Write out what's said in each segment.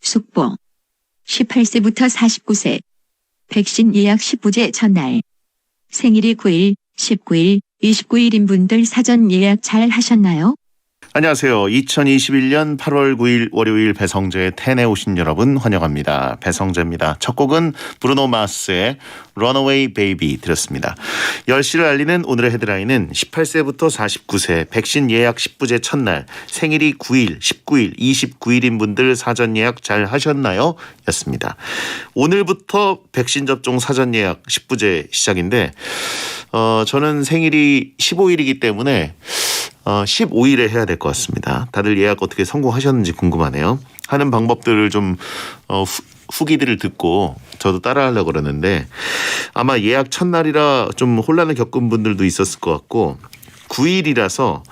속보. 18세부터 49세. 백신 예약 10부제 첫날. 생일이 9일, 19일, 29일인 분들 사전 예약 잘 하셨나요? 안녕하세요. 2021년 8월 9일 월요일 배성재의 텐에 오신 여러분 환영합니다. 배성재입니다. 첫 곡은 브루노 마스의 Runaway Baby 들었습니다. 10시를 알리는 오늘의 헤드라인은 18세부터 49세 백신 예약 10부제 첫날 생일이 9일, 19일, 29일인 분들 사전 예약 잘 하셨나요? 였습니다. 오늘부터 백신 접종 사전 예약 10부제 시작인데 저는 생일이 15일이기 때문에 15일에 해야 될 것 같습니다. 다들 예약 어떻게 성공하셨는지 궁금하네요. 하는 방법들을 좀 후기들을 듣고 저도 따라하려고 그러는데 아마 예약 첫날이라 좀 혼란을 겪은 분들도 있었을 것 같고 9일이라서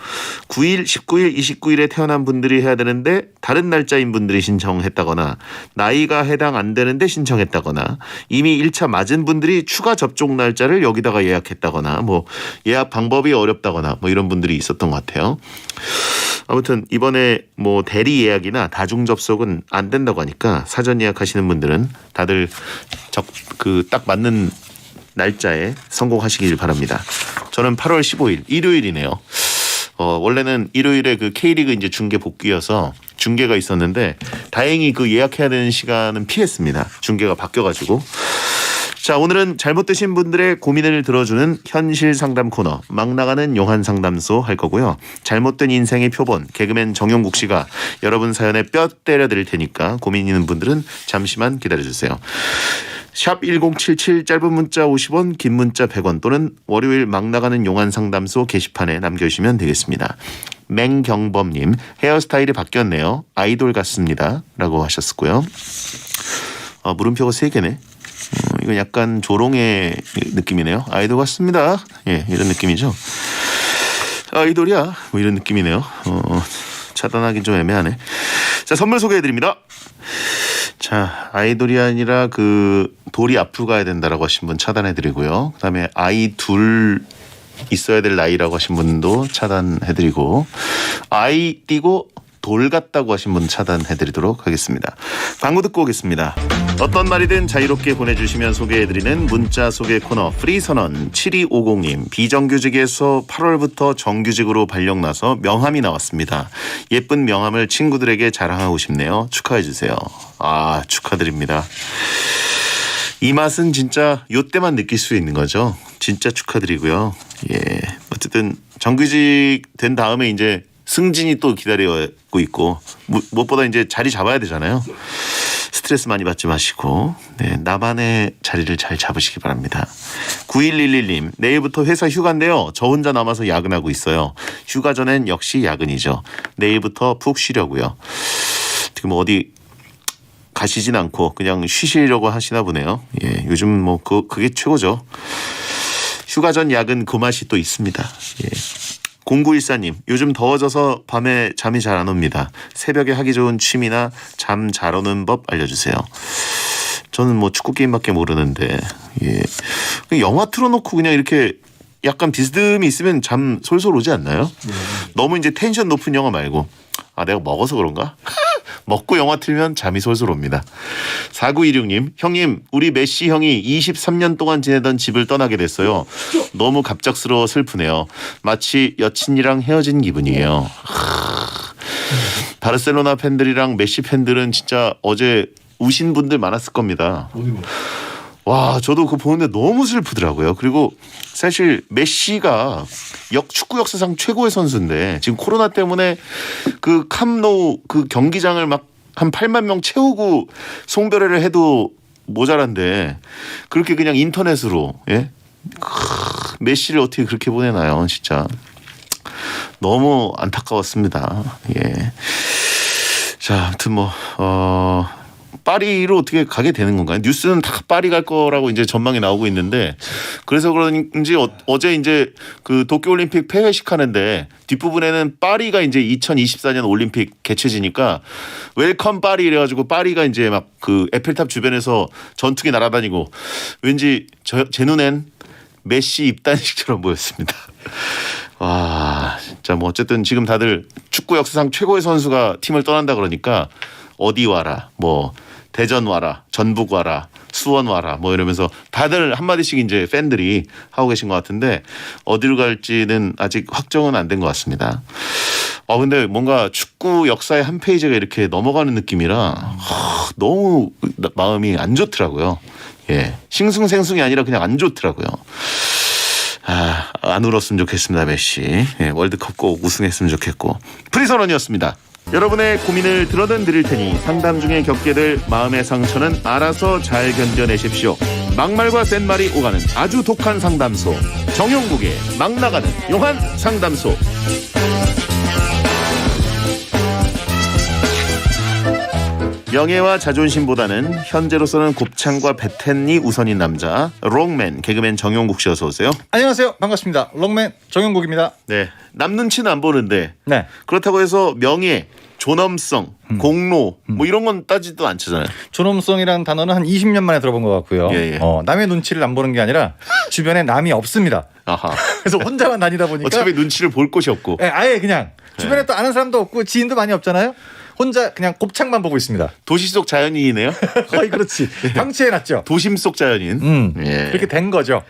9일, 19일, 29일에 태어난 분들이 해야 되는데 다른 날짜인 분들이 신청했다거나 나이가 해당 안 되는데 신청했다거나 이미 1차 맞은 분들이 추가 접종 날짜를 여기다가 예약했다거나 뭐 예약 방법이 어렵다거나 뭐 이런 분들이 있었던 것 같아요. 아무튼 이번에 뭐 대리 예약이나 다중 접속은 안 된다고 하니까 사전 예약하시는 분들은 다들 딱 맞는 날짜에 성공하시길 바랍니다. 저는 8월 15일 일요일이네요. 원래는 일요일에 그 K리그 이제 중계 복귀여서 중계가 있었는데 다행히 그 예약해야 되는 시간은 피했습니다. 중계가 바뀌어가지고. 자, 오늘은 잘못되신 분들의 고민을 들어주는 현실 상담 코너 막 나가는 용한 상담소 할 거고요. 잘못된 인생의 표본 개그맨 정용국 씨가 여러분 사연에 뼈 때려 드릴 테니까 고민 있는 분들은 잠시만 기다려주세요. 샵 1077 짧은 문자 50원 긴 문자 100원 또는 월요일 막 나가는 용한 상담소 게시판에 남겨주시면 되겠습니다. 맹경범님 헤어스타일이 바뀌었네요. 아이돌 같습니다. 라고 하셨고요. 물음표가 3개네. 이건 약간 조롱의 느낌이네요. 아이돌 같습니다. 예, 이런 느낌이죠. 아이돌이야 뭐 이런 느낌이네요. 차단하긴 좀 애매하네. 자, 선물 소개해드립니다. 자, 아이돌이 아니라 그 돌이 앞으로 가야 된다라고 하신 분 차단해드리고요. 그다음에 아이 둘 있어야 될 나이라고 하신 분도 차단해드리고 아이 띄고 돌 같다고 하신 분 차단해드리도록 하겠습니다. 광고 듣고 오겠습니다. 어떤 말이든 자유롭게 보내주시면 소개해드리는 문자 소개 코너 프리선언 7250님 비정규직에서 8월부터 정규직으로 발령나서 명함이 나왔습니다. 예쁜 명함을 친구들에게 자랑하고 싶네요. 축하해주세요. 아, 축하드립니다. 이 맛은 진짜 요때만 느낄 수 있는 거죠. 진짜 축하드리고요. 예, 어쨌든 정규직 된 다음에 이제 승진이 또 기다리고 있고 무엇보다 이제 자리 잡아야 되잖아요. 스트레스 많이 받지 마시고 네, 나만의 자리를 잘 잡으시기 바랍니다. 9111님 내일부터 회사 휴가인데요. 저 혼자 남아서 야근하고 있어요. 휴가 전엔 역시 야근이죠. 내일부터 푹 쉬려고요. 지금 어디 가시진 않고 그냥 쉬시려고 하시나 보네요. 예, 요즘 뭐 그게 최고죠. 휴가 전 야근 그 맛이 또 있습니다. 예. 0914님 요즘 더워져서 밤에 잠이 잘 안 옵니다. 새벽에 하기 좋은 취미나 잠 잘 오는 법 알려주세요. 저는 뭐 축구 게임밖에 모르는데 예. 영화 틀어놓고 그냥 이렇게 약간 비스듬히 있으면 잠 솔솔 오지 않나요? 너무 이제 텐션 높은 영화 말고 내가 먹어서 그런가? 먹고 영화 틀면 잠이 솔솔 옵니다. 4926님 형님 우리 메시 형이 23년 동안 지내던 집을 떠나게 됐어요. 너무 갑작스러워 슬프네요. 마치 여친이랑 헤어진 기분이에요. 바르셀로나 팬들이랑 메시 팬들은 진짜 어제 우신 분들 많았을 겁니다. 와, 저도 그거 보는데 너무 슬프더라고요. 그리고 사실 메시가 축구 역사상 최고의 선수인데 지금 코로나 때문에 그 캄노우 그 경기장을 막 한 8만 명 채우고 송별회를 해도 모자란데 그렇게 그냥 인터넷으로 메시를 어떻게 그렇게 보내나요? 진짜 너무 안타까웠습니다. 예. 자, 아무튼 파리로 어떻게 가게 되는 건가요? 뉴스는 다 파리 갈 거라고 이제 전망이 나오고 있는데 그래서 그런지 어제 이제 그 도쿄올림픽 폐회식 하는데 뒷부분에는 파리가 이제 2024년 올림픽 개최지니까 웰컴 파리 이래가지고 파리가 이제 막 그 에펠탑 주변에서 전투기 날아다니고 왠지 제 눈엔 메시 입단식처럼 보였습니다. 와, 진짜 뭐 어쨌든 지금 다들 축구 역사상 최고의 선수가 팀을 떠난다 그러니까 어디 와라, 뭐 대전 와라, 전북 와라, 수원 와라, 뭐 이러면서 다들 한마디씩 이제 팬들이 하고 계신 것 같은데 어디로 갈지는 아직 확정은 안 된 것 같습니다. 근데 뭔가 축구 역사의 한 페이지가 이렇게 넘어가는 느낌이라 너무 마음이 안 좋더라고요. 예, 싱숭생숭이 아니라 그냥 안 좋더라고요. 안 울었으면 좋겠습니다, 메시. 예, 월드컵 꼭 우승했으면 좋겠고. 프리선언이었습니다. 여러분의 고민을 들어든 드릴 테니 상담 중에 겪게 될 마음의 상처는 알아서 잘 견뎌내십시오. 막말과 센 말이 오가는 아주 독한 상담소. 정용국의 막 나가는 용한 상담소. 명예와 자존심보다는 현재로서는 곱창과 배텐이 우선인 남자 롱맨 개그맨 정용국 씨 어서 오세요. 안녕하세요. 반갑습니다. 롱맨 정용국입니다. 네, 남 눈치는 안 보는데 네. 그렇다고 해서 명예, 존엄성, 공로 뭐 이런 건 따지도 않잖아요. 존엄성이라는 단어는 한 20년 만에 들어본 것 같고요. 예. 남의 눈치를 안 보는 게 아니라 주변에 남이 없습니다. 아하. 그래서 혼자만 다니다 보니까 어차피 눈치를 볼 곳이 없고. 네, 아예 그냥 주변에 또 아는 사람도 없고 지인도 많이 없잖아요. 혼자 그냥 곱창만 보고 있습니다. 도시 속 자연인이네요. 거의 그렇지. 방치해놨죠. 도심 속 자연인. 예. 그렇게 된 거죠.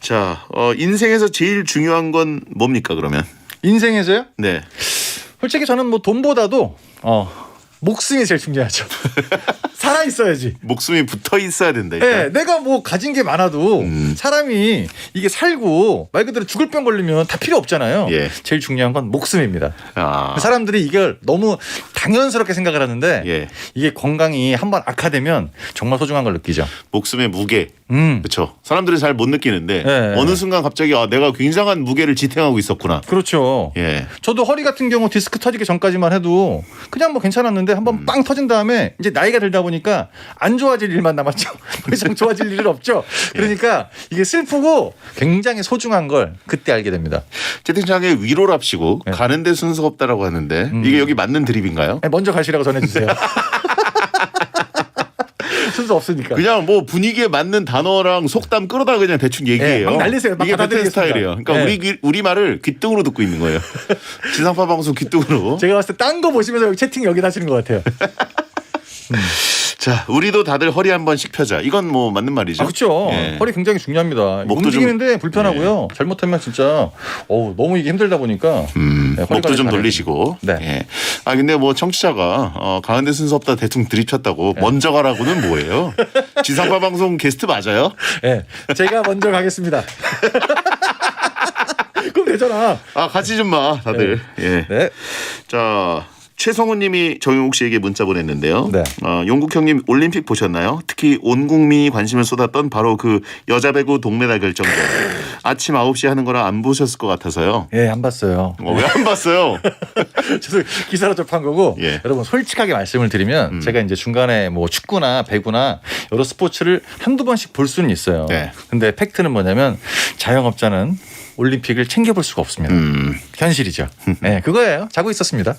자, 인생에서 제일 중요한 건 뭡니까 그러면? 인생에서요? 네. 솔직히 저는 뭐 돈보다도 목숨이 제일 중요하죠. 살아 있어야지. 목숨이 붙어 있어야 된다. 일단. 네, 내가 뭐 가진 게 많아도 사람이 이게 살고 말 그대로 죽을 병 걸리면 다 필요 없잖아요. 예. 제일 중요한 건 목숨입니다. 아. 사람들이 이걸 너무 당연스럽게 생각을 하는데 예. 이게 건강이 한번 악화되면 정말 소중한 걸 느끼죠. 목숨의 무게. 그렇죠. 사람들이 잘 못 느끼는데 예. 어느 순간 갑자기 내가 굉장한 무게를 지탱하고 있었구나. 그렇죠. 예. 저도 허리 같은 경우 디스크 터지기 전까지만 해도 그냥 뭐 괜찮았는데 한번 빵 터진 다음에 이제 나이가 들다 보니까 안 좋아질 일만 남았죠. 더 이상 좋아질 일은 없죠. 그러니까 이게 슬프고 굉장히 소중한 걸 그때 알게 됩니다. 채팅창에 위로랍시고 예. 가는데 순서 없다라고 하는데 이게 여기 맞는 드립인가요? 먼저 가시라고 전해주세요. 순서 없으니까. 그냥 뭐 분위기에 맞는 단어랑 속담 끌어다 그냥 대충 얘기해요. 막 날리세요. 막 이게 배텐 받아들이겠습니다. 스타일이에요. 그러니까 네. 우리 말을 귓등으로 듣고 있는 거예요. 지상파 방송 귓등으로. 제가 봤을 때 딴 거 보시면서 여기 채팅 여기 하시는 것 같아요. 자, 우리도 다들 허리 한 번씩 펴자. 이건 뭐 맞는 말이죠. 그렇죠. 예. 허리 굉장히 중요합니다. 목도 움직이는데 불편하고요. 잘못하면 진짜 너무 이게 힘들다 보니까 네, 허리 목도 관리 좀 잘해야 돌리시고. 네. 예. 근데 뭐 청취자가 가는데 순서 없다 대충 들이쳤다고 네. 먼저 가라고는 뭐예요? 지상파 방송 게스트 맞아요? 네. 제가 먼저 가겠습니다. 그럼 되잖아. 가지 좀 마, 다들. 예. 네. 자. 최성훈 님이 정용국 씨에게 문자 보냈는데요. 네. 용국 형님 올림픽 보셨나요? 특히 온 국민이 관심을 쏟았던 바로 그 여자 배구 동메달 결정전. 아침 9시에 하는 거라 안 보셨을 것 같아서요. 예, 안 봤어요. 왜 안 봤어요? 저도 기사로 접한 거고 예. 여러분 솔직하게 말씀을 드리면 제가 이제 중간에 뭐 축구나 배구나 여러 스포츠를 한두 번씩 볼 수는 있어요. 네. 근데 팩트는 뭐냐면 자영업자는 올림픽을 챙겨볼 수가 없습니다. 현실이죠. 네, 그거예요. 자고 있었습니다.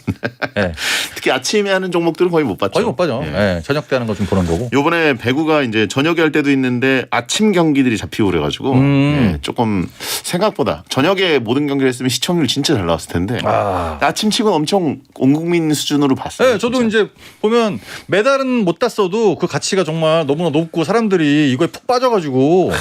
네. 특히 아침에 하는 종목들은 거의 못 봤죠. 거의 못 봐죠. 예. 네, 저녁 때 하는 거 좀 보는 거고. 요번에 배구가 이제 저녁에 할 때도 있는데 아침 경기들이 잡히고 그래가지고 예, 조금 생각보다 저녁에 모든 경기를 했으면 시청률 진짜 잘 나왔을 텐데 아침 치고는 엄청 온 국민 수준으로 봤어요. 네, 저도 진짜. 이제 보면 메달은 못 땄어도 그 가치가 정말 너무나 높고 사람들이 이거에 푹 빠져가지고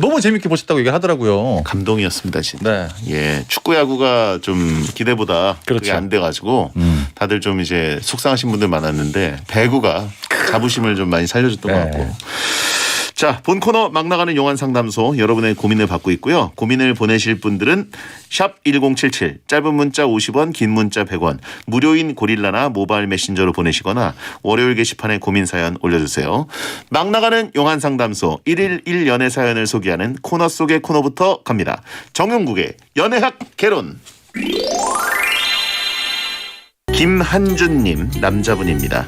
너무 재밌게 보셨다고 얘기하더라고요. 감동이었습니다, 진짜. 네. 예, 축구 야구가 좀 기대보다 그게 그렇죠. 안 돼가지고 다들 좀 이제 속상하신 분들 많았는데 배구가 자부심을 좀 많이 살려줬던 것 네. 같고. 자, 본 코너 막 나가는 용한 상담소 여러분의 고민을 받고 있고요. 고민을 보내실 분들은 샵 1077 짧은 문자 50원 긴 문자 100원 무료인 고릴라나 모바일 메신저로 보내시거나 월요일 게시판에 고민 사연 올려주세요. 막 나가는 용한 상담소 1일 1연애 사연을 소개하는 코너 속의 코너부터 갑니다. 정용국의 연애학 개론. 김한준님 남자분입니다.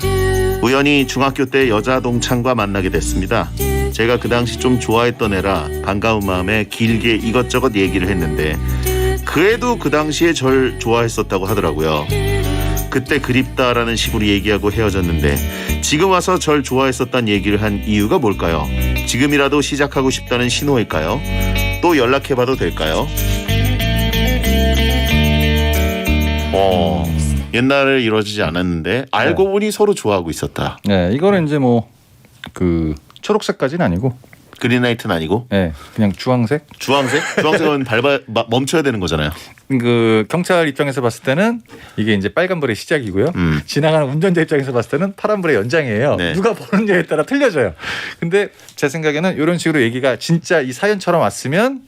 우연히 중학교 때 여자 동창과 만나게 됐습니다. 제가 그 당시 좀 좋아했던 애라 반가운 마음에 길게 이것저것 얘기를 했는데 그 애도 그 당시에 절 좋아했었다고 하더라고요. 그때 그립다라는 식으로 얘기하고 헤어졌는데 지금 와서 절 좋아했었다는 얘기를 한 이유가 뭘까요? 지금이라도 시작하고 싶다는 신호일까요? 또 연락해봐도 될까요? 옛날에 이루어지지 않았는데 알고 보니 서로 좋아하고 있었다. 네, 이거는 이제 뭐 그 초록색까지는 아니고, 그린라이트는 아니고 네, 그냥 주황색. 주황색은 멈춰야 되는 거잖아요. 그 경찰 입장에서 봤을 때는 이게 이제 빨간불의 시작이고요. 지나가는 운전자 입장에서 봤을 때는 파란불의 연장이에요. 네. 누가 보느냐에 따라 틀려져요. 근데 제 생각에는 이런 식으로 얘기가 진짜 이 사연처럼 왔으면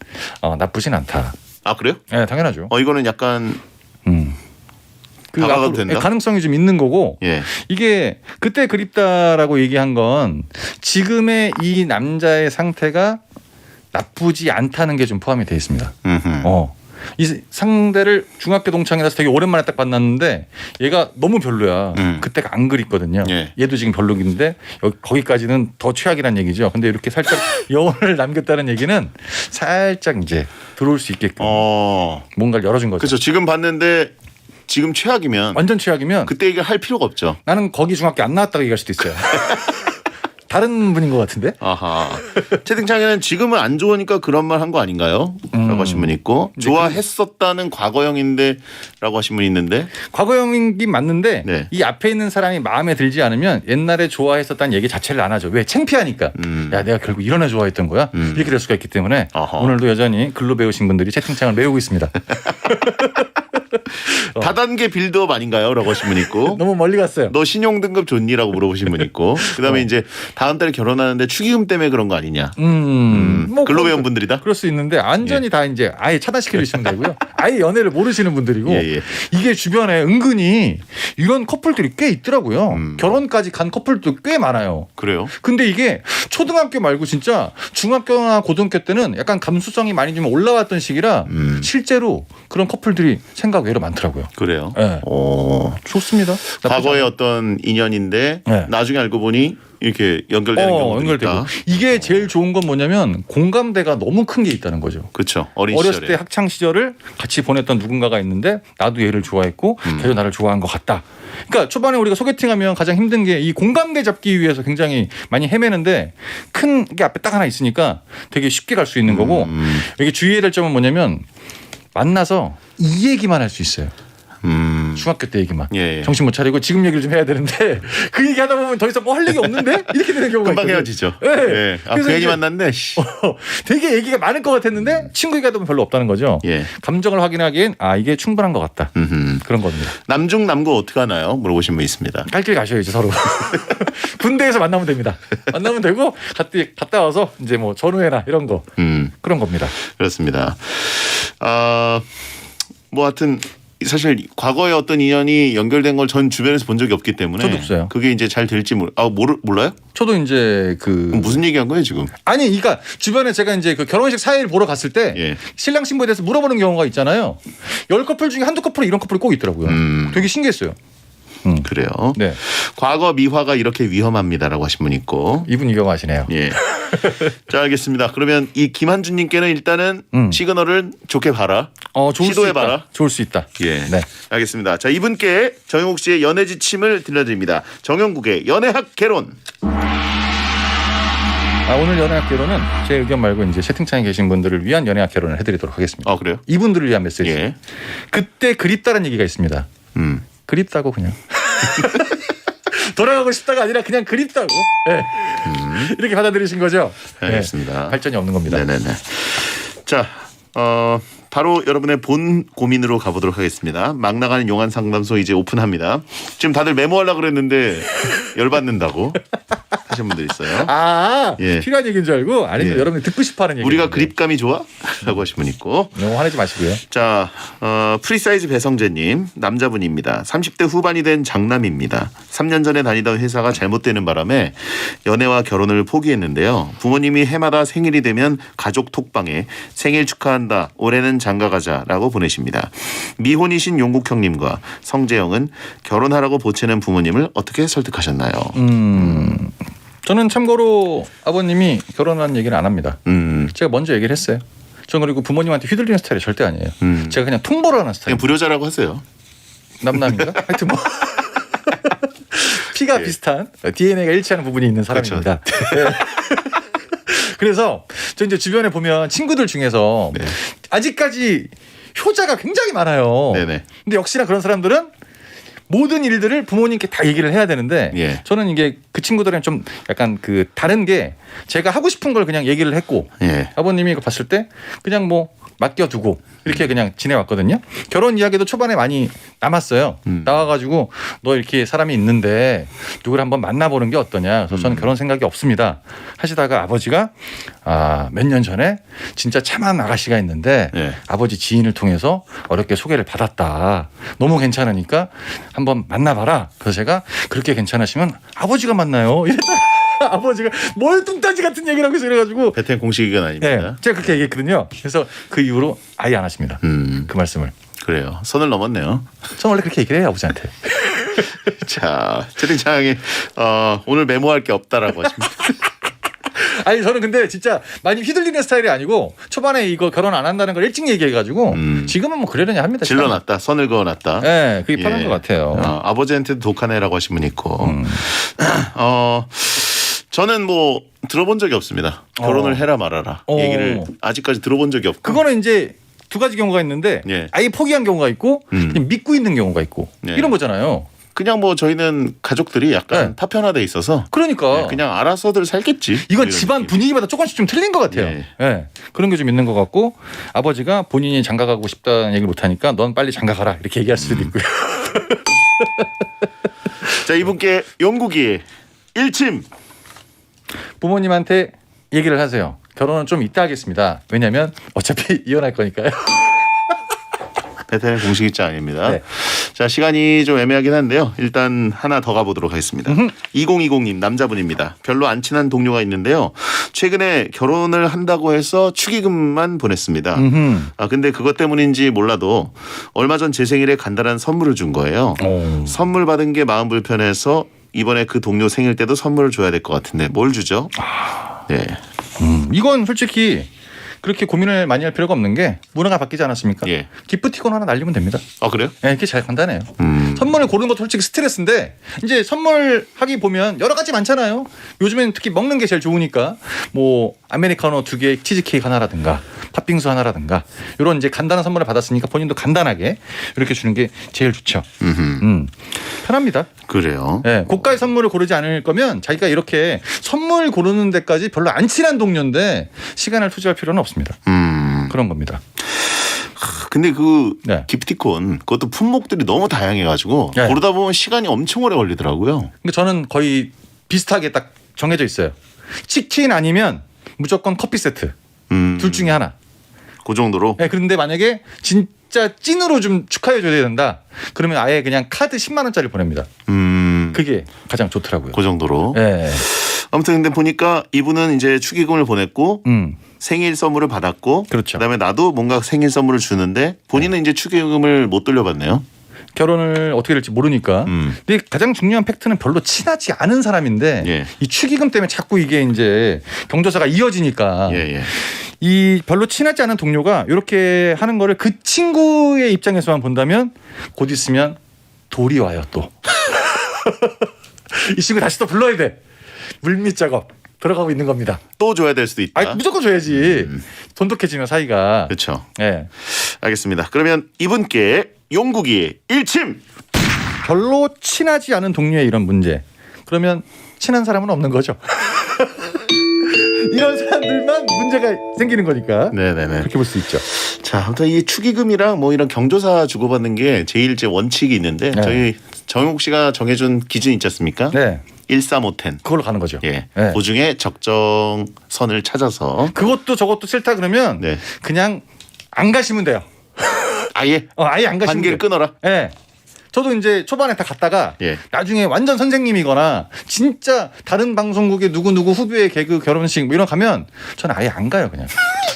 나쁘진 않다. 아 그래요? 네, 당연하죠. 이거는 약간 그 다가가도 앞으로 된다? 가능성이 좀 있는 거고, 예. 이게 그때 그립다라고 얘기한 건 지금의 이 남자의 상태가 나쁘지 않다는 게 좀 포함이 되어 있습니다. 이 상대를 중학교 동창이라서 되게 오랜만에 딱 만났는데 얘가 너무 별로야. 그때가 안 그립거든요. 예. 얘도 지금 별로긴데 거기까지는 더 최악이란 얘기죠. 근데 이렇게 살짝 여운을 남겼다는 얘기는 살짝 이제 들어올 수 있게끔 뭔가를 열어준 거죠. 그렇죠. 지금 봤는데 지금 최악이면 완전 최악이면 그때 얘기를 할 필요가 없죠. 나는 거기 중학교 안 나왔다고 얘기할 수도 있어요. 다른 분인 것 같은데? 아하. 채팅창에는 지금은 안 좋으니까 그런 말 한 거 아닌가요? 라고 하신 분 있고, 좋아했었다는 과거형인데 라고 하신 분 있는데, 과거형이긴 맞는데 네. 이 앞에 있는 사람이 마음에 들지 않으면 옛날에 좋아했었다는 얘기 자체를 안 하죠. 왜? 창피하니까. 야, 내가 결국 이런 애 좋아했던 거야? 이렇게 될 수가 있기 때문에 어허. 오늘도 여전히 글로 배우신 분들이 채팅창을 메우고 있습니다. 다단계 빌드업 아닌가요? 라고 하신 분 있고, 너무 멀리 갔어요. 너 신용등급 좋니? 라고 물어보신 분 있고, 그 다음에 이제 다음 달에 결혼하는데 축의금 때문에 그런 거 아니냐. 뭐 글로 배운 분들이다? 그럴 수 있는데 완전히 다 이제 아예 차단시켜 주시면 되고요. 아예 연애를 모르시는 분들이고, 예. 이게 주변에 은근히 이런 커플들이 꽤 있더라고요. 결혼까지 간 커플도 꽤 많아요. 그래요? 근데 이게 초등학교 말고 진짜 중학교나 고등학교 때는 약간 감수성이 많이 좀 올라왔던 시기라 실제로 그런 커플들이 생각 외로 많더라고요. 그래요? 네. 좋습니다. 과거의 어떤 인연인데, 네. 나중에 알고 보니 이렇게 연결되는 경우도 연결되고. 있다. 이게 제일 좋은 건 뭐냐면 공감대가 너무 큰 게 있다는 거죠. 그렇죠. 어린 어렸을 시절에. 때 학창 시절을 같이 보냈던 누군가가 있는데 나도 얘를 좋아했고 걔도 나를 좋아한 것 같다. 그러니까 초반에 우리가 소개팅하면 가장 힘든 게 이 공감대 잡기 위해서 굉장히 많이 헤매는데 큰 게 앞에 딱 하나 있으니까 되게 쉽게 갈 수 있는 거고, 여기 주의해야 될 점은 뭐냐면 만나서 이 얘기만 할 수 있어요. 중학교 때 얘기만. 예. 정신 못 차리고 지금 얘기를 좀 해야 되는데 그 얘기 하다 보면 더 이상 뭐 할 얘기 없는데 이렇게 되는 경우가 금방 있거든요. 헤어지죠. 네. 예. 아, 그래서 그 얘기 이제 만났네. 되게 얘기가 많을 것 같았는데 친구 얘기가 보면 별로 없다는 거죠. 예. 감정을 확인하기엔 이게 충분한 것 같다. 그런 겁니다. 남중 남고 어떻게 하나요? 물어보신 분 있습니다. 갈 길 가셔야죠 서로. 군대에서 만나면 됩니다. 만나면 되고 갔다 와서 이제 뭐 전후회나 이런 거 그런 겁니다. 그렇습니다. 뭐 하여튼 사실 과거의 어떤 인연이 연결된 걸 전 주변에서 본 적이 없기 때문에 저도 없어요. 그게 이제 잘 될지 몰라요? 저도 이제 그럼 무슨 얘기한 거예요 지금? 아니, 그러니까 주변에 제가 이제 그 결혼식 사회를 보러 갔을 때 예. 신랑 신부에 대해서 물어보는 경우가 있잖아요. 10커플 중에 한두 커플은 이런 커플이 꼭 있더라고요. 되게 신기했어요. 그래요. 네. 과거 미화가 이렇게 위험합니다라고 하신 분 있고. 이분 위험하시네요. 예. 자, 알겠습니다. 그러면 이 김한준님께는 일단은 시그널을 좋게 봐라. 좋을 시도해봐라. 수 있다. 좋을 수 있다. 예. 네. 알겠습니다. 자, 이분께 정영국 씨의 연애 지침을 들려드립니다. 정영국의 연애학 개론. 오늘 연애학 개론은 제 의견 말고 이제 채팅창에 계신 분들을 위한 연애학 개론을 해드리도록 하겠습니다. 그래요? 이분들을 위한 메시지. 예. 그때 그립다는 얘기가 있습니다. 그립다고 그냥. 돌아가고 싶다가 아니라 그냥 그립다고. 네. 이렇게 받아들이신 거죠? 알겠습니다. 네. 발전이 없는 겁니다. 네네네. 자, 바로 여러분의 본 고민으로 가보도록 하겠습니다. 막 나가는 용한 상담소 이제 오픈합니다. 지금 다들 메모하려고 그랬는데 열받는다고 하신 분들 있어요. 예. 필요한 얘기인 줄 알고 아니면 예. 여러분이 듣고 싶어하는 얘기. 우리가 그립감이 좋아? 라고 하신 분 있고. 너무 화내지 마시고요. 자, 프리사이즈 배성재님 남자분입니다. 30대 후반이 된 장남입니다. 3년 전에 다니던 회사가 잘못되는 바람에 연애와 결혼을 포기했는데요. 부모님이 해마다 생일이 되면 가족 톡방에 생일 축하한다. 올해는 장가가자라고 보내십니다. 미혼이신 용국 형님과 성재형은 결혼하라고 보채는 부모님을 어떻게 설득하셨나요? 저는 참고로 아버님이 결혼한 얘기를 안 합니다. 제가 먼저 얘기를 했어요. 저는 그리고 부모님한테 휘둘리는 스타일이 절대 아니에요. 제가 그냥 통보를 하는 스타일. 그냥 불효자라고 하세요. 남남인가? 하여튼 뭐 피가 비슷한 DNA가 일치하는 부분이 있는 사람입니다. 네. 그래서 저 이제 주변에 보면 친구들 중에서 아직까지 효자가 굉장히 많아요. 네네. 근데 역시나 그런 사람들은 모든 일들을 부모님께 다 얘기를 해야 되는데 예. 저는 이게 그 친구들은 좀 약간 그 다른 게 제가 하고 싶은 걸 그냥 얘기를 했고 예. 아버님이 이거 봤을 때 그냥 뭐 맡겨두고 이렇게 그냥 지내왔거든요. 결혼 이야기도 초반에 많이 남았어요. 나와가지고 너 이렇게 사람이 있는데 누구를 한번 만나보는 게 어떠냐. 그래서 저는 결혼 생각이 없습니다. 하시다가 아버지가 몇 년 전에 진짜 참한 아가씨가 있는데 예. 아버지 지인을 통해서 어렵게 소개를 받았다. 너무 괜찮으니까 한번 만나봐라. 그래서 제가 그렇게 괜찮으시면 아버지가 만나요. 이랬다가 아버지가 뭘 뚱따지 같은 얘기를 하고 이래가지고 베텐 공식 의견 네, 아닙니다. 제가 그렇게 얘기했거든요. 그래서 그 이후로 아예 안 하십니다. 그 말씀을. 그래요. 선을 넘었네요. 저는 원래 그렇게 얘기를 해요, 아버지한테. 자, 채팅창에 오늘 메모할 게 없다라고 하십니다. 아니 저는 근데 진짜 많이 휘둘리는 스타일이 아니고 초반에 이거 결혼 안 한다는 걸 일찍 얘기해가지고 지금은 뭐 그러려니 합니다. 질러놨다. 선을 그어놨다. 네, 그게 편한 예. 것 같아요. 아버지한테도 독하네라고 하신 분 있고. 저는 뭐 들어본 적이 없습니다. 결혼을 해라 말아라. 얘기를 아직까지 들어본 적이 없고. 그거는 이제 두 가지 경우가 있는데 예. 아예 포기한 경우가 있고 그냥 믿고 있는 경우가 있고 예. 이런 거잖아요. 그냥 뭐 저희는 가족들이 약간 네. 파편화돼 있어서 그러니까 네, 그냥 알아서들 살겠지. 이건 이런 집안 느낌. 분위기마다 조금씩 좀 틀린 것 같아요. 예. 예. 그런 게 좀 있는 것 같고 아버지가 본인이 장가 가고 싶다는 얘기를 못하니까 넌 빨리 장가 가라 이렇게 얘기할 수도 있고요. 자, 이분께 영국이 일침. 부모님한테 얘기를 하세요. 결혼은 좀 이따 하겠습니다. 왜냐하면 어차피 이혼할 거니까요. 베텐의 공식 입자 아닙니다. 네. 자, 시간이 좀 애매하긴 한데요. 일단 하나 더 가보도록 하겠습니다. 2020님 남자분입니다. 별로 안 친한 동료가 있는데요. 최근에 결혼을 한다고 해서 축의금만 보냈습니다. 근데 그것 때문인지 몰라도 얼마 전 제 생일에 간단한 선물을 준 거예요. 선물 받은 게 마음 불편해서 이번에 그 동료 생일 때도 선물을 줘야 될 것 같은데 뭘 주죠? 네. 이건 솔직히 그렇게 고민을 많이 할 필요가 없는 게 문화가 바뀌지 않았습니까? 예. 기프티콘 하나 날리면 됩니다. 그래요? 네, 그게 잘 간단해요. 선물을 고르는 것도 솔직히 스트레스인데 이제 선물하기 보면 여러 가지 많잖아요. 요즘엔 특히 먹는 게 제일 좋으니까 뭐 아메리카노 2개, 치즈케이크 하나라든가 팥빙수 하나라든가 이런 이제 간단한 선물을 받았으니까 본인도 간단하게 이렇게 주는 게 제일 좋죠. 편합니다. 그래요. 네, 고가의 선물을 고르지 않을 거면 자기가 이렇게 선물 고르는 데까지 별로 안 친한 동료인데 시간을 투자할 필요는 없습니다. 그런 겁니다. 근데 그 네. 기프티콘 그것도 품목들이 너무 다양해가지고 네. 고르다 보면 시간이 엄청 오래 걸리더라고요. 그러니까 저는 거의 비슷하게 딱 정해져 있어요. 치킨 아니면 무조건 커피 세트. 둘 중에 하나. 그 정도로. 네, 그런데 만약에 진짜 찐으로 좀 축하해줘야 된다. 그러면 아예 그냥 카드 10만 원짜리 보냅니다. 그게 가장 좋더라고요. 그 정도로. 네. 아무튼 근데 보니까 이분은 이제 축의금을 보냈고 생일 선물을 받았고 그렇죠. 그다음에 나도 뭔가 생일 선물을 주는데 본인은 이제 축의금을 못 돌려받네요. 결혼을 어떻게 될지 모르니까. 근데 가장 중요한 팩트는 별로 친하지 않은 사람인데 예. 이 축의금 때문에 자꾸 이게 이제 경조사가 이어지니까 예. 이 별로 친하지 않은 동료가 이렇게 하는 거를 그 친구의 입장에서만 본다면 곧 있으면 돌이 와요 또. 이 친구 다시 또 불러야 돼. 물밑 작업 들어가고 있는 겁니다. 또 줘야 될 수도 있다. 무조건 줘야지. 돈독해지면 사이가. 그렇죠. 네. 알겠습니다. 그러면 이분께 용국이 일침. 별로 친하지 않은 동료의 이런 문제. 그러면 친한 사람은 없는 거죠. 이런 사람들만 문제가 생기는 거니까. 네네네. 그렇게 볼 수 있죠. 자, 아무튼 이 축의금이랑 뭐 이런 경조사 주고받는 게 제일 제 원칙이 있는데 네. 저희 정용국 씨가 정해준 기준 있지 않습니까? 네. 13510. 그걸로 가는 거죠. 예. 네. 그 중에 적정선을 찾아서 그것도 저것도 싫다 그러면 네. 그냥 안 가시면 돼요. 아예 아예 안 가시면 관계를 돼요. 끊어라. 예. 저도 이제 초반에 다 갔다가 예. 나중에 완전 선생님이거나 진짜 다른 방송국의 누구 후배의 개그 결혼식 뭐 이런 거 가면 저는 아예 안 가요 그냥.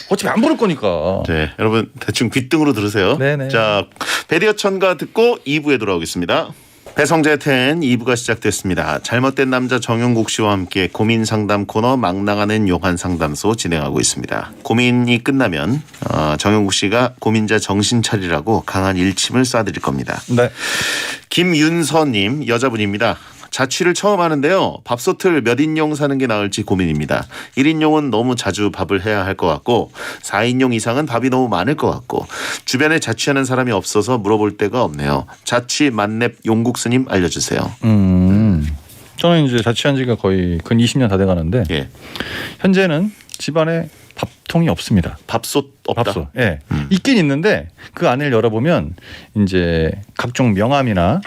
어차피 안 부를 거니까. 네, 여러분 대충 귓등으로 들으세요. 네네. 자, 배리어 천가 듣고 2부에 돌아오겠습니다. 배성재 10 2부가 시작됐습니다. 잘못된 남자 정용국 씨와 함께 고민 상담 코너 막 나가는 용한 상담소 진행하고 있습니다. 고민이 끝나면 정용국 씨가 고민자 정신 차리라고 강한 일침을 쏴드릴 겁니다. 네. 김윤서님 여자분입니다. 자취를 처음 하는데요. 밥솥을 몇 인용 사는 게 나을지 고민입니다. 1인용은 너무 자주 밥을 해야 할 것 같고 4인용 이상은 밥이 너무 많을 것 같고 주변에 자취하는 사람이 없어서 물어볼 데가 없네요. 자취 만렙 용국스님 알려주세요. 저는 이제 자취한 지가 거의 근 20년 다 돼가는데 예. 현재는 집안에 밥통이 없습니다. 밥솥 없다. 밥솥. 예. 있긴 있는데 그 안을 열어보면 이제 각종 명함이나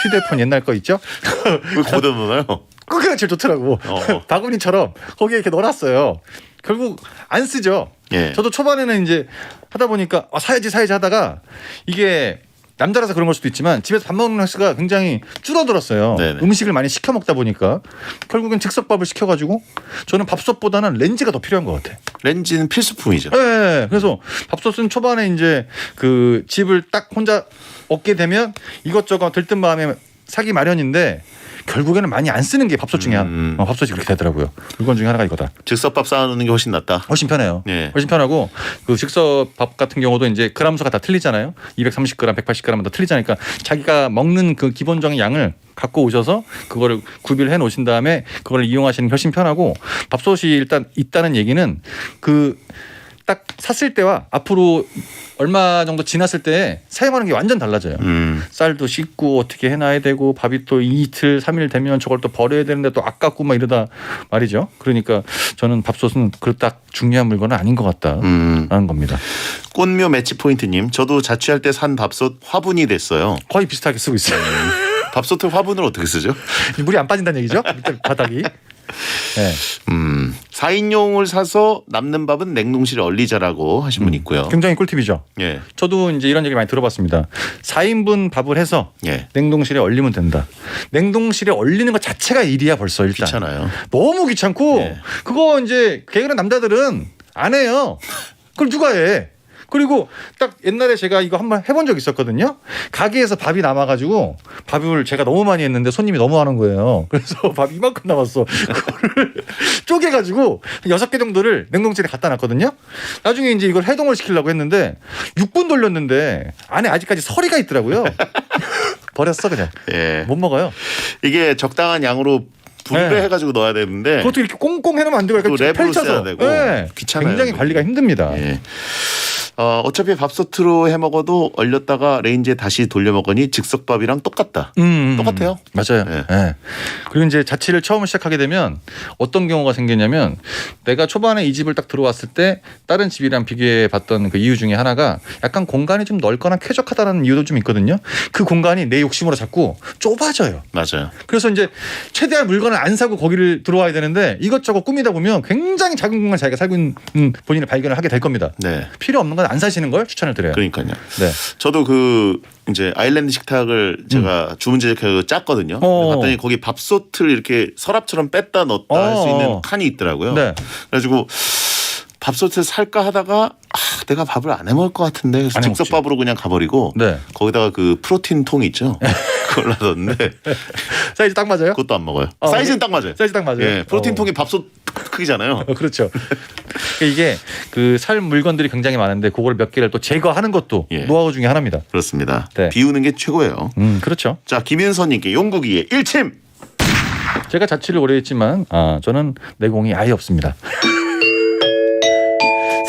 휴대폰 옛날 거 있죠? 왜 거기다 넣나요? 그게 제일 좋더라고. 바구니처럼 거기에 이렇게 넣어놨어요. 결국 안 쓰죠. 예. 저도 초반에는 이제 하다 보니까 사야지 하다가 이게 남자라서 그런 걸 수도 있지만 집에서 밥 먹는 횟수가 굉장히 줄어들었어요. 네네. 음식을 많이 시켜 먹다 보니까 결국엔 즉석밥을 시켜가지고 저는 밥솥보다는 렌즈가 더 필요한 것 같아. 렌즈는 필수품이죠. 네, 그래서 밥솥은 초반에 이제 그 집을 딱 혼자 얻게 되면 이것저것 들뜬 마음에 사기 마련인데 결국에는 많이 안 쓰는 게 밥솥 중에 밥솥이 그렇게 되더라고요. 물건 중에 하나가 이거다. 즉석밥 쌓아놓는 게 훨씬 낫다. 훨씬 편해요. 예. 훨씬 편하고 그 즉석밥 같은 경우도 이제 그람수가 다 틀리잖아요. 230g, 180g은 다 틀리잖아요. 그러니까 자기가 먹는 그 기본적인 양을 갖고 오셔서 그거를 구비를 해 놓으신 다음에 그걸 이용하시는 게 훨씬 편하고 밥솥이 일단 있다는 얘기는 그 딱 샀을 때와 앞으로 얼마 정도 지났을 때 사용하는 게 완전 달라져요. 쌀도 씻고 어떻게 해놔야 되고 밥이 또 이틀 3일 되면 저걸 또 버려야 되는데 또 아깝고 막 이러다 말이죠. 그러니까 저는 밥솥은 그렇다 중요한 물건은 아닌 것 같다라는 겁니다. 꽃묘 매치 포인트님, 저도 자취할 때 산 밥솥 화분이 됐어요. 거의 비슷하게 쓰고 있어요. 밥솥을 화분을 어떻게 쓰죠? 물이 안 빠진다는 얘기죠. 밑에 바닥이. 네. 4인용을 사서 남는 밥은 냉동실에 얼리자라고 하신 분 있고요. 굉장히 꿀팁이죠. 예. 저도 이제 이런 얘기 많이 들어봤습니다. 4인분 밥을 해서 예. 냉동실에 얼리면 된다. 냉동실에 얼리는 것 자체가 일이야 벌써 일단. 귀찮아요. 너무 귀찮고 예. 그거 이제 게으른 남자들은 안 해요. 그걸 누가 해? 그리고 딱 옛날에 제가 이거 한번 해본 적이 있었거든요. 가게에서 밥이 남아가지고 밥을 제가 너무 많이 했는데 손님이 너무 하는 거예요. 그래서 밥 이만큼 남았어. 그거를 쪼개가지고 6개 정도를 냉동실에 갖다 놨거든요. 나중에 이제 이걸 해동을 시키려고 했는데 6분 돌렸는데 안에 아직까지 서리가 있더라고요. 버렸어 그냥. 예. 못 먹어요. 이게 적당한 양으로 분배해가지고 넣어야 되는데 그것도 이렇게 꽁꽁 해놓으면 안 되고 또 약간 랩으로 펼쳐서 써야 되고 귀찮아요. 굉장히 관리가 힘듭니다. 예. 어차피 밥솥으로 해 먹어도 얼렸다가 레인지에 다시 돌려 먹으니 즉석밥이랑 똑같다. 똑같아요. 맞아요. 네. 네. 그리고 이제 자취를 처음 시작하게 되면 어떤 경우가 생기냐면 내가 초반에 이 집을 딱 들어왔을 때 다른 집이랑 비교해 봤던 그 이유 중에 하나가 약간 공간이 좀 넓거나 쾌적하다는 이유도 좀 있거든요. 그 공간이 내 욕심으로 자꾸 좁아져요. 맞아요. 그래서 이제 최대한 물건을 안 사고 거기를 들어와야 되는데 이것저것 꾸미다 보면 굉장히 작은 공간 자기가 살고 있는 본인의 발견을 하게 될 겁니다. 네. 필요 없는 건 안 사시는 걸 추천을 드려요. 그러니까요. 네. 저도 그 이제 아일랜드 식탁을 제가 주문 제작해서 짰거든요. 봤더니 거기 밥솥을 이렇게 서랍처럼 뺐다 넣었다 할 수 있는 칸이 있더라고요. 네. 그래가지고 밥솥을 살까 하다가 내가 밥을 안 해 먹을 것 같은데 그래서 즉석밥으로 그냥 가버리고 네. 거기다가 그 프로틴 통 있죠. 그걸 놔뒀는데 사이즈 딱 맞아요? 그것도 안 먹어요. 사이즈는 딱 맞아요. 사이즈 딱 맞아요. 예, 프로틴 통이 밥솥 크기잖아요. 그렇죠. 이게 그 살 물건들이 굉장히 많은데 그걸 몇 개를 또 제거하는 것도 예. 노하우 중에 하나입니다. 그렇습니다. 네. 비우는 게 최고예요. 그렇죠. 자, 김윤선님께 용국이의 일침. 제가 자취를 오래 했지만 저는 내공이 아예 없습니다.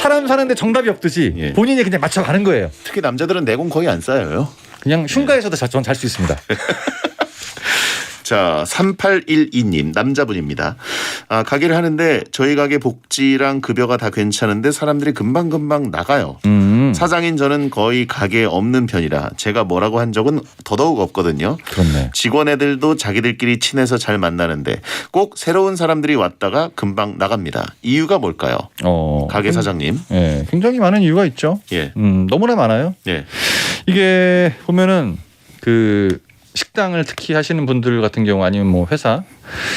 사람 사는데 정답이 없듯이 예. 본인이 그냥 맞춰가는 거예요. 특히 남자들은 내공 거의 안 쌓여요. 그냥 흉가에서도 전 잘 수 있습니다. 자, 3812님 남자분입니다. 가게를 하는데 저희 가게 복지랑 급여가 다 괜찮은데 사람들이 금방금방 나가요. 사장인 저는 거의 가게에 없는 편이라 제가 뭐라고 한 적은 더더욱 없거든요. 그렇네. 직원 애들도 자기들끼리 친해서 잘 만나는데 꼭 새로운 사람들이 왔다가 금방 나갑니다. 이유가 뭘까요? 가게 사장님. 예, 굉장히 많은 이유가 있죠. 예. 너무나 많아요. 예. 이게 보면은 그 식당을 특히 하시는 분들 같은 경우 아니면 뭐 회사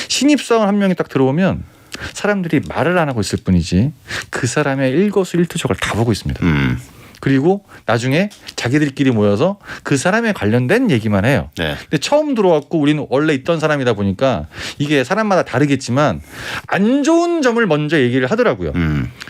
신입사원 한 명이 딱 들어오면 사람들이 말을 안 하고 있을 뿐이지 그 사람의 일거수일투족을 다 보고 있습니다. 그리고 나중에 자기들끼리 모여서 그 사람에 관련된 얘기만 해요. 네. 근데 처음 들어왔고 우리는 원래 있던 사람이다 보니까 이게 사람마다 다르겠지만 안 좋은 점을 먼저 얘기를 하더라고요.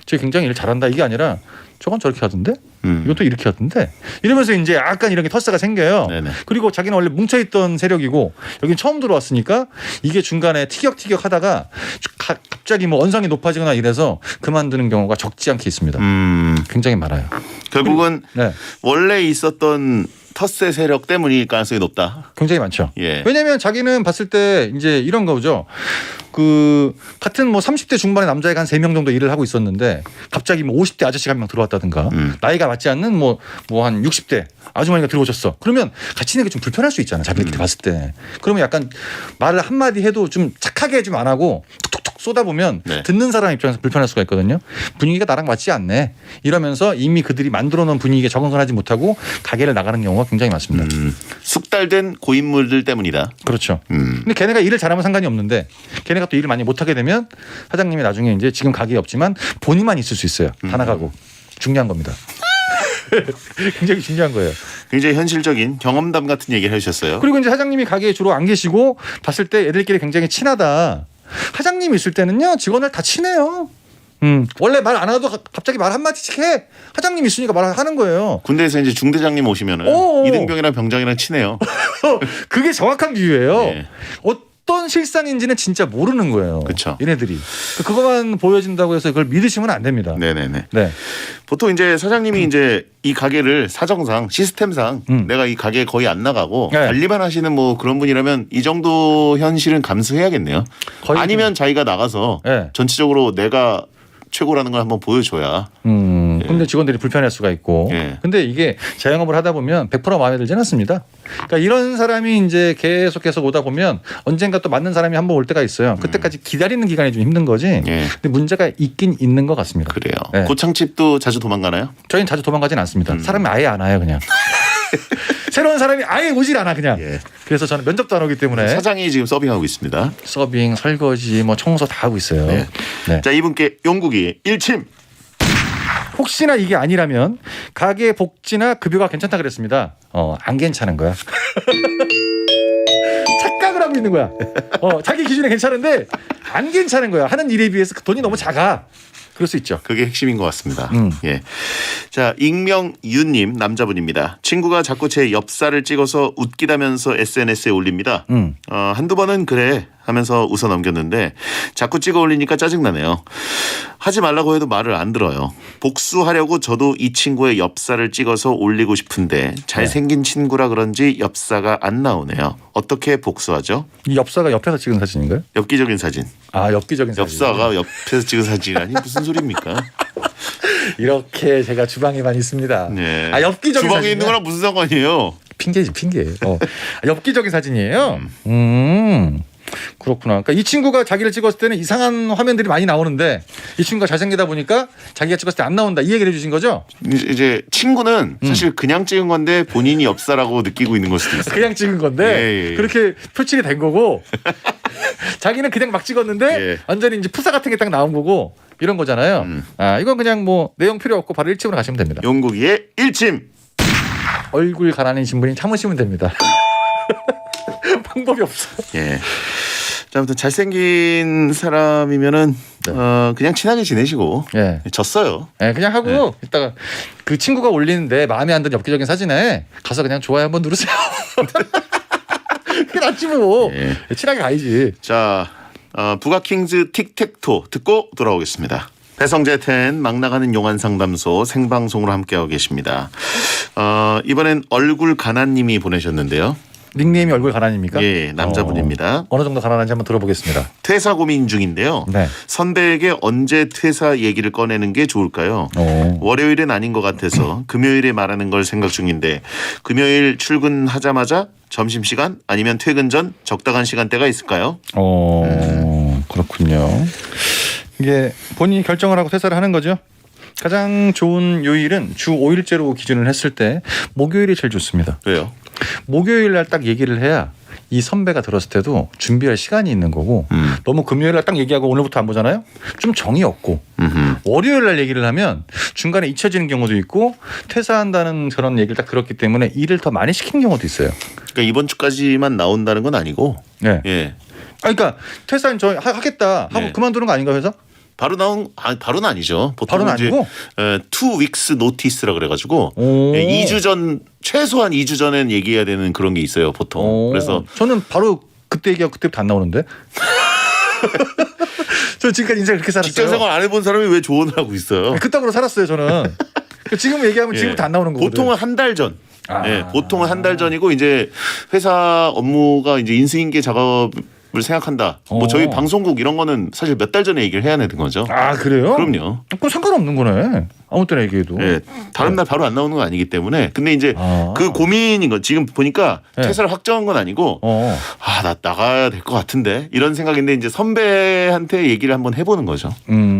저 굉장히 일 잘한다 이게 아니라 저건 저렇게 하던데? 이것도 이렇게 하던데 이러면서 이제 약간 이런 게 텃세가 생겨요. 네네. 그리고 자기는 원래 뭉쳐있던 세력이고 여긴 처음 들어왔으니까 이게 중간에 티격티격 하다가 갑자기 뭐 언성이 높아지거나 이래서 그만두는 경우가 적지 않게 있습니다. 굉장히 많아요. 결국은 네. 원래 있었던 텃세 세력 때문일 가능성이 높다. 굉장히 많죠. 예. 왜냐하면 자기는 봤을 때 이제 이런 거죠. 그 같은 뭐 30대 중반의 남자애가 한 3명 정도 일을 하고 있었는데 갑자기 뭐 50대 아저씨가 한 명 들어왔다든가 나이가 맞지 않는 뭐 한 60대 아주머니가 들어오셨어. 그러면 같이 있는 게 좀 불편할 수 있잖아. 자기들끼리 봤을 때. 그러면 약간 말을 한마디 해도 좀 착하게 좀 안 하고 툭툭툭 쏟아보면 네. 듣는 사람 입장에서 불편할 수가 있거든요. 분위기가 나랑 맞지 않네. 이러면서 이미 그들이 만들어 놓은 분위기에 적응을 하지 못하고 가게를 나가는 경우가 굉장히 많습니다. 숙달된 고인물들 때문이다. 그렇죠. 근데 걔네가 일을 잘하면 상관이 없는데 걔네가 또 일을 많이 못하게 되면 사장님이 나중에 이제 지금 가게에 없지만 본인만 있을 수 있어요. 다 나가고. 중요한 겁니다. 굉장히 중요한 거예요. 굉장히 현실적인 경험담 같은 얘기를 해주셨어요. 그리고 이제 사장님이 가게에 주로 안 계시고 봤을 때 애들끼리 굉장히 친하다. 사장님이 있을 때는요 직원들 다 친해요. 원래 말 안 하도 갑자기 말 한마디씩 해. 사장님 있으니까 말하는 거예요. 군대에서 이제 중대장님 오시면은 이등병이랑 병장이랑 친해요. 그게 정확한 비유예요. 네. 어떤 실상인지는 진짜 모르는 거예요. 그쵸. 얘네들이. 그것만 보여진다고 해서 그걸 믿으시면 안 됩니다. 네네네. 네. 보통 이제 사장님이 이제 이 가게를 사정상 시스템상 내가 이 가게에 거의 안 나가고 네. 관리만 하시는 뭐 그런 분이라면 이 정도 현실은 감수해야겠네요. 거의 아니면 자기가 나가서 네. 전체적으로 내가 최고라는 걸 한번 보여줘야. 근데 직원들이 불편할 수가 있고. 예. 근데 이게 자영업을 하다 보면 100% 마음에 들지는 않습니다. 그러니까 이런 사람이 이제 계속해서 오다 보면 언젠가 또 맞는 사람이 한번 올 때가 있어요. 그때까지 기다리는 기간이 좀 힘든 거지. 예. 근데 문제가 있긴 있는 것 같습니다. 그래요. 네. 고창집도 자주 도망가나요? 저희는 자주 도망가진 않습니다. 사람이 아예 안 와요, 그냥. 새로운 사람이 아예 오질 않아, 그냥. 예. 그래서 저는 면접도 안 오기 때문에 사장이 지금 서빙하고 있습니다. 서빙, 설거지, 뭐 청소 다 하고 있어요. 네. 네. 자, 이분께 용국이 일침. 혹시나 이게 아니라면 가게 복지나 급여가 괜찮다 그랬습니다. 안 괜찮은 거야. 착각을 하고 있는 거야. 자기 기준에 괜찮은데 안 괜찮은 거야. 하는 일에 비해서 그 돈이 너무 작아. 그럴 수 있죠. 그게 핵심인 것 같습니다. 예. 자, 익명유님 남자분입니다. 친구가 자꾸 제 엽사를 찍어서 웃기다면서 SNS에 올립니다. 한두 번은 그래 하면서 웃어 넘겼는데 자꾸 찍어 올리니까 짜증나네요. 하지 말라고 해도 말을 안 들어요. 복수하려고 저도 이 친구의 엽사를 찍어서 올리고 싶은데 잘생긴 친구라 그런지 엽사가 안 나오네요. 어떻게 복수하죠? 이 엽사가 옆에서 찍은 사진인가요? 엽기적인 사진. 아, 엽기적인 사진. 엽사가 옆에서 찍은 사진이라니 무슨 소리입니까? 이렇게 제가 주방에만 있습니다. 네. 아, 엽기적인 주방에 사진이야? 있는 거랑 무슨 상관이에요? 핑계지, 핑계. 엽기적인 사진이에요. 그렇구나. 그러니까 이 친구가 자기를 찍었을 때는 이상한 화면들이 많이 나오는데 이 친구가 잘생기다 보니까 자기가 찍었을 때 안 나온다. 이 얘기를 해주신 거죠? 이제 친구는 사실 그냥 찍은 건데 본인이 엽사라고 느끼고 있는 걸 수도 있어요. 그냥 찍은 건데 예. 그렇게 표출이 된 거고 자기는 그냥 막 찍었는데 예. 완전히 이제 푸사 같은 게 딱 나온 거고 이런 거잖아요. 이건 그냥 뭐 내용 필요 없고 바로 일침으로 가시면 됩니다. 용국이의 일침. 얼굴 가난하신 분이 참으시면 됩니다. 방법이 없어. 예. 자, 아무튼 잘생긴 사람이면은 그냥 친하게 지내시고. 예. 졌어요. 네, 그냥 하고 이따가 그 친구가 올리는데 마음에 안 드는 엽기적인 사진에 가서 그냥 좋아요 한번 누르세요. 그게 낫지 뭐. 예. 친하게 가야지. 자, 부가킹즈 틱택토 듣고 돌아오겠습니다. 배성재 텐 막 나가는 용안 상담소 생방송으로 함께하고 계십니다. 이번엔 얼굴 가난님이 보내셨는데요. 닉네임이 얼굴 가난입니까? 예, 남자분입니다. 어느 정도 가난한지 한번 들어보겠습니다. 퇴사 고민 중인데요. 네. 선배에게 언제 퇴사 얘기를 꺼내는 게 좋을까요? 월요일은 아닌 것 같아서 금요일에 말하는 걸 생각 중인데 금요일 출근하자마자 점심시간 아니면 퇴근 전 적당한 시간대가 있을까요? 그렇군요. 이게 본인이 결정을 하고 퇴사를 하는 거죠. 가장 좋은 요일은 주 5일제로 기준을 했을 때 목요일이 제일 좋습니다. 왜요? 목요일 날 딱 얘기를 해야 이 선배가 들었을 때도 준비할 시간이 있는 거고 너무 금요일 날 딱 얘기하고 오늘부터 안 보잖아요. 좀 정이 없고 월요일 날 얘기를 하면 중간에 잊혀지는 경우도 있고 퇴사한다는 그런 얘기를 딱 들었기 때문에 일을 더 많이 시키는 경우도 있어요. 그러니까 이번 주까지만 나온다는 건 아니고 네. 예. 그러니까 퇴사는 저 하겠다 하고 네. 그만두는 거 아닌가 회사? 바로는 아니죠. 보통 바로는 이제 아니고? 2 weeks notice라 그래가지고 오. 2주 전 최소한 2주 전엔 얘기해야 되는 그런 게 있어요. 보통. 오. 그래서 저는 바로 그때 얘기하고 그때부터 안 나오는데. 저 지금까지 인생 그렇게 살았어요. 직장생활 안 해본 사람이 왜 조언을 하고 있어요? 그따구로 살았어요 저는. 지금 얘기하면 지금부터 안 나오는 거거든. 보통은 한 달 전. 아. 예, 보통은 한 달 전이고 이제 회사 업무가 이제 인수인계 작업을 생각한다. 뭐 저희 방송국 이런 거는 사실 몇 달 전에 얘기를 해야 되는 거죠. 아 그래요? 그럼요. 그럼 상관없는 거네. 아무 때나 얘기해도. 예, 다른 날 바로 안 나오는 건 아니기 때문에. 근데 이제 그 고민인 건 지금 보니까 퇴사를 확정한 건 아니고 나 나가야 될 것 같은데 이런 생각인데 이제 선배한테 얘기를 한번 해보는 거죠.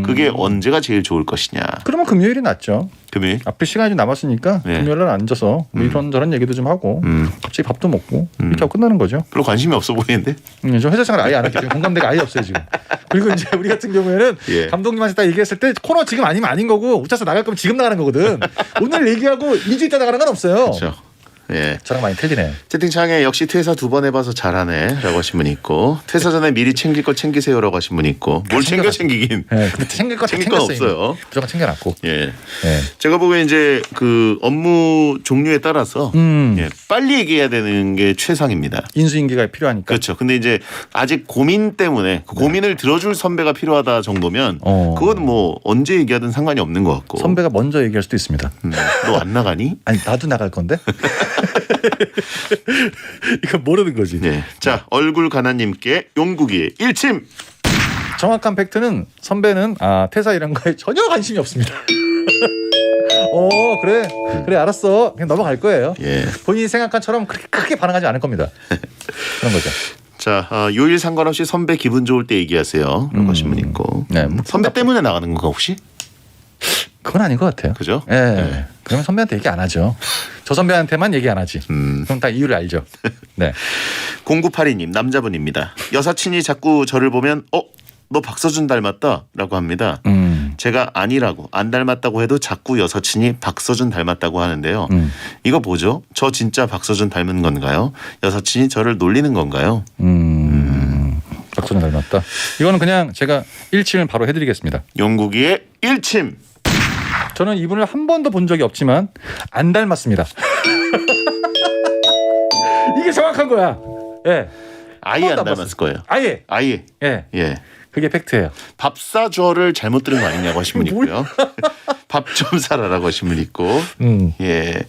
그게 언제가 제일 좋을 것이냐. 그러면 금요일이 낫죠. 금요일. 앞에 시간이 좀 남았으니까 네. 금요일 날 앉아서 뭐 이런저런 얘기도 좀 하고 갑자기 밥도 먹고 이렇게 하고 끝나는 거죠. 별로 관심이 없어 보이는데. 저 회사 생활 아예 안 할게요. 공감대가 아예 없어요 지금. 그리고 이제 우리 같은 경우에는 예. 감독님한테 딱 얘기했을 때 코너 지금 아니면 아닌 거고 우차서 나갈 거면 지금 나가는 거거든. 오늘 얘기하고 2주 있다 나가는 건 없어요. 그렇죠. 예. 저랑 많이 틀리네. 채팅창에 역시 퇴사 2번 해봐서 잘하네라고 하신 분 있고 퇴사 전에 미리 챙길 거 챙기세요라고 하신 분 있고 뭘 챙겨 챙기긴. 네, 근데 챙길 거 챙길 건 챙겼어요. 없어요. 이미. 무조건 챙겨놨고. 예. 네. 제가 보기엔 이제 그 업무 종류에 따라서 예, 빨리 얘기해야 되는 게 최상입니다. 인수인계가 필요하니까. 그렇죠. 근데 이제 아직 고민 때문에 그 고민을 들어줄 선배가 필요하다 정도면 그건 뭐 언제 얘기하든 상관이 없는 것 같고. 선배가 먼저 얘기할 수도 있습니다. 너 안 나가니? 아니 나도 나갈 건데. 이거 모르는 거지. 네. 자 얼굴 가나님께 용국이의 일침. 정확한 팩트는 선배는 퇴사 이런 거에 전혀 관심이 없습니다. 그래 알았어 그냥 넘어갈 거예요. 예. 본인이 생각한 처럼 그렇게 크게 반응하지 않을 겁니다. 그런 거죠. 자 요일 상관없이 선배 기분 좋을 때 얘기하세요. 라고 하신 분 있고. 네, 뭐 선배 때문에 나가는 건가 혹시? 그건 아닌 것 같아요. 그죠? 예. 네. 그러면 선배한테 얘기 안 하죠. 저 선배한테만 얘기 안 하지. 그럼 다 이유를 알죠. 네. 0982님 남자분입니다. 여사친이 자꾸 저를 보면 너 박서준 닮았다 라고 합니다. 제가 아니라고 안 닮았다고 해도 자꾸 여사친이 박서준 닮았다고 하는데요. 이거 뭐죠? 저 진짜 박서준 닮은 건가요? 여사친이 저를 놀리는 건가요? 박서준 닮았다. 이거는 그냥 제가 일침을 바로 해드리겠습니다. 용국이의 일침. 저는 이분을 한 번도 본 적이 없지만 안 닮았습니다. 이게 정확한 거야. 예. 아예 안 닮았을 거예요. 아예. 예. 예. 그게 팩트예요. 밥 사줘를 잘못 들은 거 아니냐고 하신 분 있고요. 밥 좀 사라라고 하신 분 있고. 예.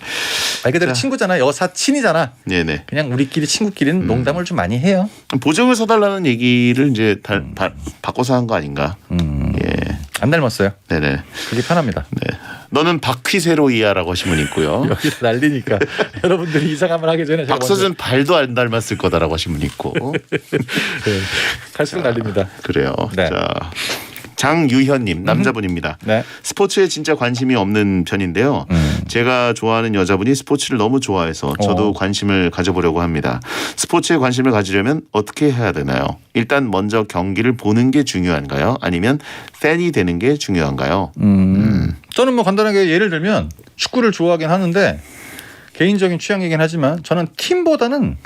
말 그대로 친구잖아. 여사친이잖아. 네네. 그냥 우리끼리 친구끼리는 농담을 좀 많이 해요. 보증을 서달라는 얘기를 이제 바꿔서 한 거 아닌가. 예. 안 닮았어요. 네네. 그게 편합니다. 네. 너는 박휘세로이야라고 하신 분 있고요. 여기서 난리니까 여러분들이 이상한 말 하기 전에 제가 박서준 발도 안 닮았을 거다라고 하신 분 있고. 네. 갈수록 난립니다. 그래요. 네. 자. 장유현님 남자분입니다. 네. 스포츠에 진짜 관심이 없는 편인데요. 제가 좋아하는 여자분이 스포츠를 너무 좋아해서 저도 관심을 가져보려고 합니다. 스포츠에 관심을 가지려면 어떻게 해야 되나요? 일단 먼저 경기를 보는 게 중요한가요? 아니면 팬이 되는 게 중요한가요? 저는 뭐 간단하게 예를 들면 축구를 좋아하긴 하는데 개인적인 취향이긴 하지만 저는 팀보다는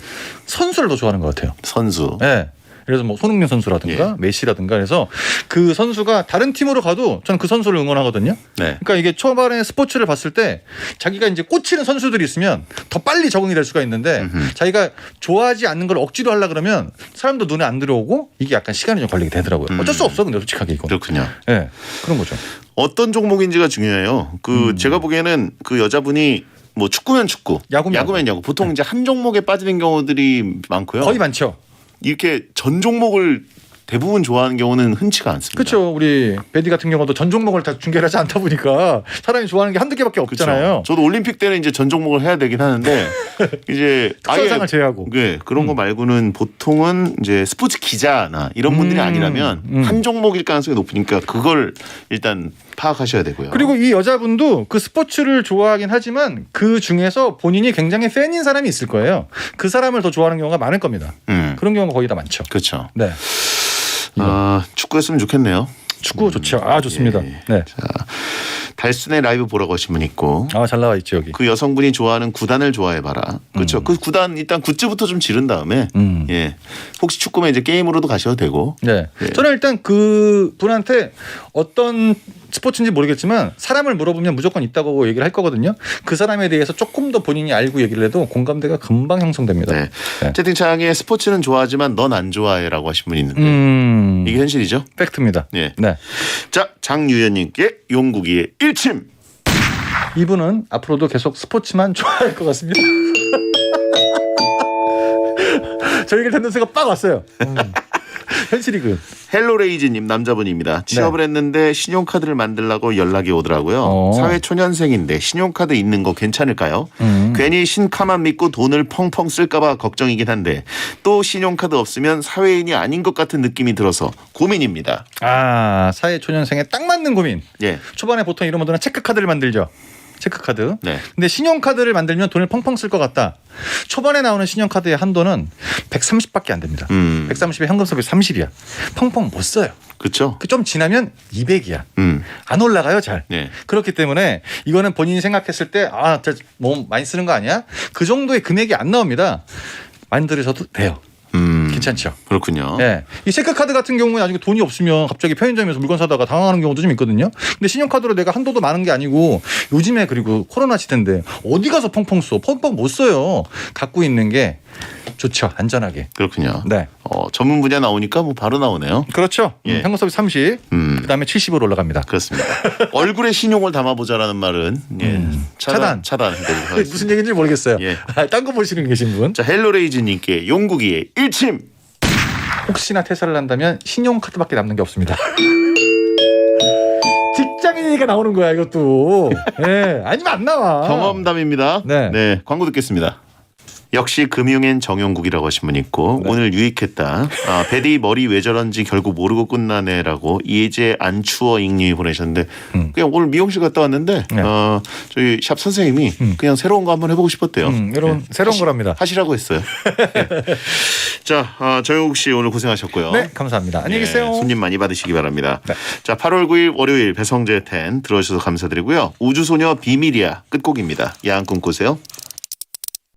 선수를 더 좋아하는 것 같아요. 선수. 네. 그래서 뭐 손흥민 선수라든가 메시라든가 해서 그 선수가 다른 팀으로 가도 저는 그 선수를 응원하거든요. 네. 그러니까 이게 초반에 스포츠를 봤을 때 자기가 이제 꽂히는 선수들이 있으면 더 빨리 적응이 될 수가 있는데 자기가 좋아하지 않는 걸 억지로 하려 그러면 사람도 눈에 안 들어오고 이게 약간 시간이 좀 걸리게 되더라고요. 어쩔 수 없어 근데 솔직하게 이거. 그렇군요. 네. 그런 거죠. 어떤 종목인지가 중요해요. 제가 보기에는 그 여자분이 뭐 축구면 축구, 야구면 야구. 보통 이제 한 종목에 빠지는 경우들이 많고요. 거의 많죠. 이렇게 전 종목을 대부분 좋아하는 경우는 흔치가 않습니다. 그렇죠. 우리 베디 같은 경우도 전 종목을 다 중계를 하지 않다 보니까 사람이 좋아하는 게 한두 개밖에 없잖아요. 그렇죠. 저도 올림픽 때는 이제 전 종목을 해야 되긴 하는데 이제 특선상을 제외하고 네, 그런 거 말고는 보통은 이제 스포츠 기자나 이런 분들이 아니라면 한 종목일 가능성이 높으니까 그걸 일단 파악하셔야 되고요. 그리고 이 여자분도 그 스포츠를 좋아하긴 하지만 그 중에서 본인이 굉장히 팬인 사람이 있을 거예요. 그 사람을 더 좋아하는 경우가 많을 겁니다. 그런 경우가 거의 다 많죠. 그렇죠. 네. 축구였으면 좋겠네요. 축구 좋죠. 좋습니다. 예. 네. 자, 달순의 라이브 보라고 하신 분 있고 아, 잘 나와 있죠 여기. 그 여성분이 좋아하는 구단을 좋아해봐라. 그렇죠. 그 구단 일단 굿즈부터 좀 지른 다음에 예 혹시 축구면 이제 게임으로도 가셔도 되고. 네. 예. 저는 일단 그 분한테 어떤 스포츠인지 모르겠지만 사람을 물어보면 무조건 있다고 얘기를 할 거거든요. 그 사람에 대해서 조금 더 본인이 알고 얘기를 해도 공감대가 금방 형성됩니다. 네. 네. 채팅창에 스포츠는 좋아하지만 넌 안 좋아해라고 하신 분이 있는데 이게 현실이죠. 팩트입니다. 예. 네. 자 장유연님께 용국이의 일침. 이분은 앞으로도 계속 스포츠만 좋아할 것 같습니다. 저 얘기를 듣는 순간 빡 왔어요. 현실이군. 헬로레이즈님 남자분입니다. 취업을 했는데 신용카드를 만들라고 연락이 오더라고요. 사회 초년생인데 신용카드 있는 거 괜찮을까요? 괜히 신카만 믿고 돈을 펑펑 쓸까봐 걱정이긴 한데 또 신용카드 없으면 사회인이 아닌 것 같은 느낌이 들어서 고민입니다. 아, 사회 초년생에 딱 맞는 고민. 예. 초반에 보통 이런 분들은 체크카드를 만들죠. 체크카드. 네. 근데 신용카드를 만들면 돈을 펑펑 쓸 것 같다. 초반에 나오는 신용카드의 한도는 130밖에 안 됩니다. 130에 현금 소비 30이야. 펑펑 못 써요. 그렇죠. 좀 지나면 200이야. 안 올라가요, 잘. 네. 그렇기 때문에 이거는 본인이 생각했을 때 아, 뭐 많이 쓰는 거 아니야? 그 정도의 금액이 안 나옵니다. 만들으셔도 돼요. 괜찮죠. 그렇군요. 네. 이 체크카드 같은 경우에 나중에 돈이 없으면 갑자기 편의점에서 물건 사다가 당황하는 경우도 좀 있거든요. 근데 신용카드로 내가 한도도 많은 게 아니고 요즘에 그리고 코로나 시대인데 어디 가서 펑펑 써. 펑펑 못 써요. 갖고 있는 게 좋죠. 안전하게. 그렇군요. 네. 전문 분야 나오니까 뭐 바로 나오네요. 그렇죠. 예. 현금 서비스 30. 그다음에 70으로 올라갑니다. 그렇습니다. 얼굴에 신용을 담아보자라는 말은 예. 차단. 차단해드리도록 하겠습니다. 무슨 얘기인지 모르겠어요. 예. 딴 거 보시는 계신 분. 자 헬로레이즈님께 용국이의 일침. 혹시나 퇴사를 한다면 신용카드밖에 남는 게 없습니다. 직장인이니까 나오는 거야 이것도. 예. 아니면 안 나와. 경험담입니다. 네. 광고 듣겠습니다. 역시 금융엔 정용국이라고 하신 분 있고 네. 오늘 유익했다. 베디 머리 왜 저런지 결국 모르고 끝나네라고 이제 안 추워 잉님이 보내셨는데 그냥 오늘 미용실 갔다 왔는데 네. 저희 샵 선생님이 그냥 새로운 거 한번 해보고 싶었대요. 여러분 새로운 거랍니다. 하시라고 했어요. 네. 자 정용국 씨 오늘 고생하셨고요. 네, 감사합니다. 안녕히 계세요. 손님 많이 받으시기 바랍니다. 네. 자 8월 9일 월요일 배성재 10 들어주셔서 감사드리고요. 우주소녀 비밀이야 끝곡입니다. 야한 꿈 꾸세요.